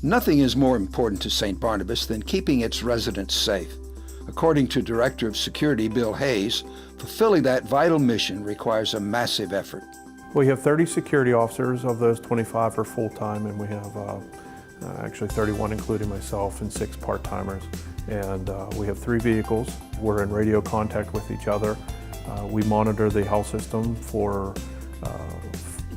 Nothing is more important to St. Barnabas than keeping its residents safe. According to Director of Security Bill Hayes, fulfilling that vital mission requires a massive effort. We have 30 security officers. Of those, 25 are full-time, and we have actually 31 including myself and 6 part-timers. And we have 3 vehicles. We're in radio contact with each other. We monitor the health system for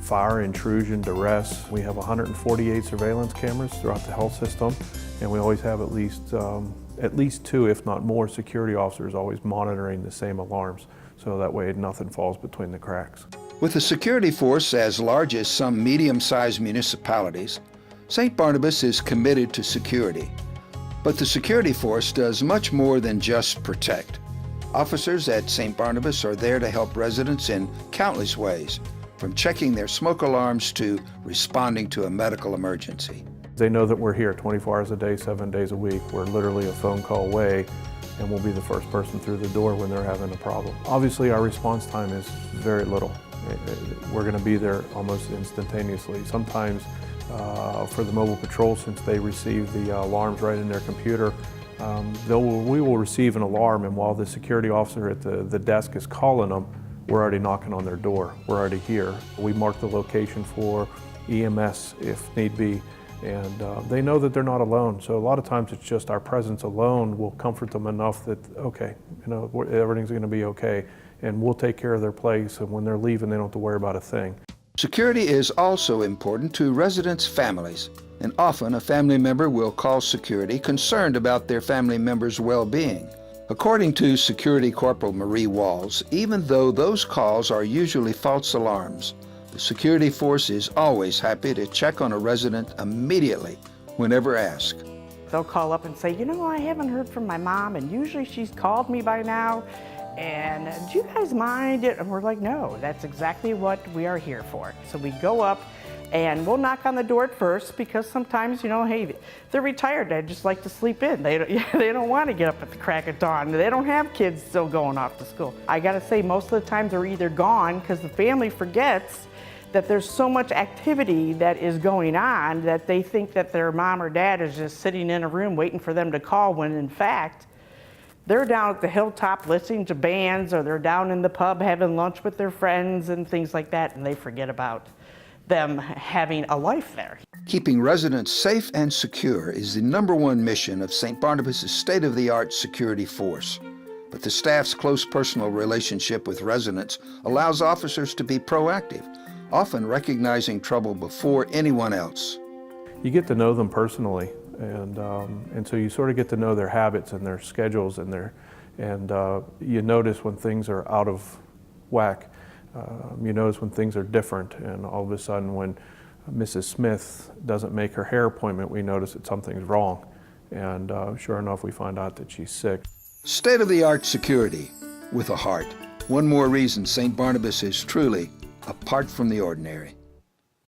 fire, intrusion, duress. We have 148 surveillance cameras throughout the health system, and we always have at least 2, if not more, security officers always monitoring the same alarms, so that way nothing falls between the cracks. With a security force as large as some medium-sized municipalities, St. Barnabas is committed to security. But the security force does much more than just protect. Officers at St. Barnabas are there to help residents in countless ways, from checking their smoke alarms to responding to a medical emergency. They know that we're here 24 hours a day, 7 days a week. We're literally a phone call away, and we'll be the first person through the door when they're having a problem. Obviously, our response time is very little. We're going to be there almost instantaneously. Sometimes for the mobile patrol, since they receive the alarms right in their computer, we will receive an alarm, and while the security officer at the desk is calling them, we're already knocking on their door. We're already here. We mark the location for EMS if need be, and they know that they're not alone. So a lot of times it's just our presence alone will comfort them enough that, okay, everything's going to be okay, and we'll take care of their place, and when they're leaving, they don't have to worry about a thing. Security is also important to residents' families, and often a family member will call security concerned about their family member's well-being. According to Security Corporal Marie Walls, even though those calls are usually false alarms, the security force is always happy to check on a resident immediately, whenever asked. They'll call up and say, I haven't heard from my mom, and usually she's called me by now, and do you guys mind it? And we're like, no, that's exactly what we are here for. So we go up and we'll knock on the door at first, because sometimes, hey, they're retired, they just like to sleep in. They don't want to get up at the crack of dawn. They don't have kids still going off to school. I gotta say, most of the time they're either gone because the family forgets that there's so much activity that is going on that they think that their mom or dad is just sitting in a room waiting for them to call, when in fact, they're down at the hilltop listening to bands, or they're down in the pub having lunch with their friends and things like that, and they forget about them having a life there. Keeping residents safe and secure is the #1 mission of St. Barnabas' state-of-the-art security force. But the staff's close personal relationship with residents allows officers to be proactive, often recognizing trouble before anyone else. You get to know them personally, and so you sort of get to know their habits and their schedules, and you notice when things are out of whack. You notice when things are different, and all of a sudden when Mrs. Smith doesn't make her hair appointment, we notice that something's wrong, and sure enough we find out that she's sick. State-of-the-art security with a heart. One more reason St. Barnabas is truly apart from the ordinary.